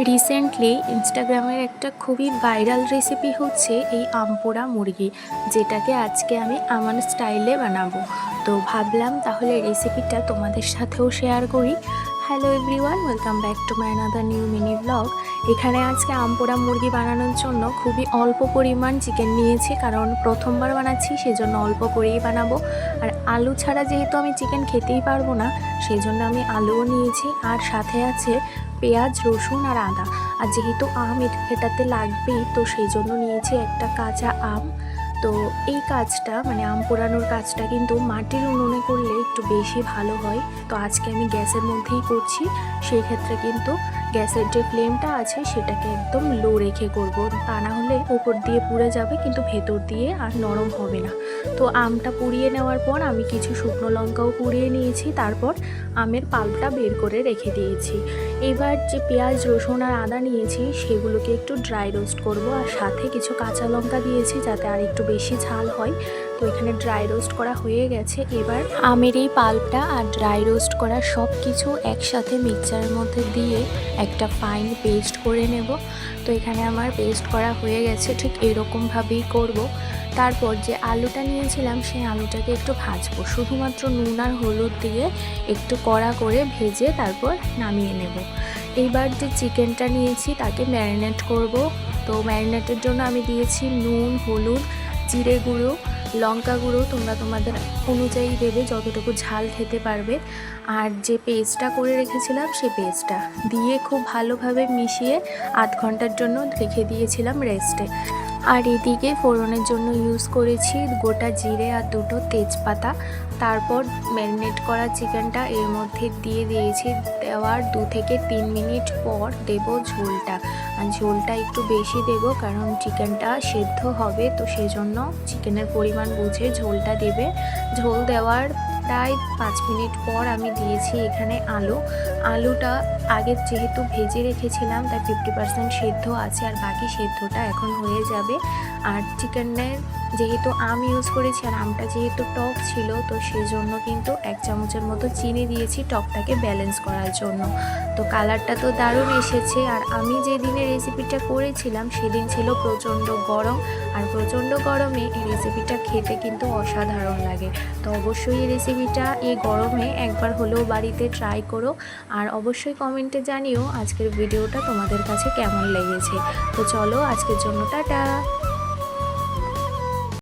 Recently ইনস্টাগ্রামের একটা খুবই ভাইরাল রেসিপি হচ্ছে এই আমপোড়া মুরগি, যেটাকে আজকে আমি আমার স্টাইলে বানাবো। তো ভাবলাম তাহলে রেসিপিটা তোমাদের সাথেও শেয়ার করি। Hello everyone, welcome back to my another new mini blog. এখানে আজকে আমপোড়া মুরগি বানানোর জন্য খুবই অল্প পরিমাণ চিকেন নিয়েছি, কারণ প্রথমবার বানাচ্ছি, সেজন্য অল্প করেই বানাবো। আর আলু ছাড়া যেহেতু আমি চিকেন খেতেই পারবো না, সেই জন্য আমি আলুও নিয়েছি, আর সাথে আছে পেঁয়াজ, রসুন আর আদা। আর যেহেতু আম এটাতে লাগবেই, তো সেই জন্য নিয়েছি একটা কাঁচা আম। তো এই কাজটা মানে আম পোড়ানোর কাজটা কিন্তু মাটির উনুনে করলে একটু বেশি ভালো হয়। তো আজকে আমি গ্যাসের মধ্যেই করছি, সেই ক্ষেত্রে কিন্তু গ্যাসের যে ফ্লেমটা আছে সেটাকে একদম লো রেখে করব, তা না হলে উপর দিয়ে পুড়ে যাবে কিন্তু ভেতর দিয়ে আর নরম হবে না। তো আমটা পুড়িয়ে নেওয়ার পর আমি কিছু শুকনো লঙ্কাও পুড়িয়ে নিয়েছি, তারপর আমের পাল্পটা বের করে রেখে দিয়েছি। এবার যে পেঁয়াজ, রসুন আর আদা নিয়েছি সেগুলোকে একটু ড্রাই রোস্ট করব, আর সাথে কিছু কাঁচা লঙ্কা দিয়েছি যাতে আর একটু বেশি ঝাল হয়। তো এখানে ড্রাই রোস্ট করা হয়ে গেছে। এবার আমের এই পাল্পটা আর ড্রাই রোস্ট করা সব কিছু একসাথে মিক্সচারের মধ্যে দিয়ে একটা ফাইন পেস্ট করে নেব। তো এখানে আমার পেস্ট করা হয়ে গেছে, ঠিক এরকমভাবেই করব। তারপর যে আলুটা নিয়েছিলাম সেই আলুটাকে একটু ভাজবো, শুধুমাত্র নুন আর হলুদ দিয়ে একটু কড়া করে ভেজে তারপর নামিয়ে নেব। এইবার যে চিকেনটা নিয়েছি তাকে ম্যারিনেট করব। তো ম্যারিনেটের জন্য আমি দিয়েছি নুন, হলুদ, জিরে গুঁড়ো, লঙ্কা গুঁড়ো, তোমরা তোমাদের অনুযায়ী দেবে যতটুকু ঝাল খেতে পারবে। আর যে পেস্টটা করে রেখেছিলাম সেই পেস্টটা দিয়ে খুব ভালোভাবে মিশিয়ে 8 ঘন্টার জন্য রেখে দিয়েছিলাম রেস্টে। আর এদিকে ফোড়নের জন্য ইউজ করেছি গোটা জিরে আর 2টো তেজপাতা। তারপর ম্যারিনেট করা চিকেনটা এর মধ্যে দিয়ে দিয়েছি। দেওয়ার 2 থেকে 3 মিনিট পর দেব ঝোলটা। আর ঝোলটা একটু বেশি দেব, কারণ চিকেনটা সেদ্ধ হবে, তো সেই জন্য চিকেনের পরিমাণ বুঝে ঝোলটা দেবে। ঝোল দেওয়ার প্রায় 5 মিনিট পর আমি দিয়েছি এখানে আলুটা আগে যেহেতু ভেজে রেখেছিলাম তাই 50% সেদ্ধ আছে, আর বাকি সেদ্ধটা এখন হয়ে যাবে। আর চিকেনের যেহেতু আম ইউজ করেছি আর আমটা যেহেতু টক ছিল, তো সেই জন্য কিন্তু 1 চামচের মতো চিনি দিয়েছি টকটাকে ব্যালেন্স করার জন্য। তো কালারটা তো দারুণ এসেছে। আর আমি যেদিনে রেসিপিটা করেছিলাম সেদিন ছিল প্রচণ্ড গরম, আর প্রচণ্ড গরমে এই রেসিপিটা খেতে কিন্তু অসাধারণ লাগে। তো অবশ্যই এই রেসিপিটা এই গরমে একবার হলেও বাড়িতে ট্রাই করো, আর অবশ্যই কমেন্টে জানিও আজকের ভিডিওটা তোমাদের কাছে কেমন লেগেছে। তো চলো আজকের জন্য টাটা।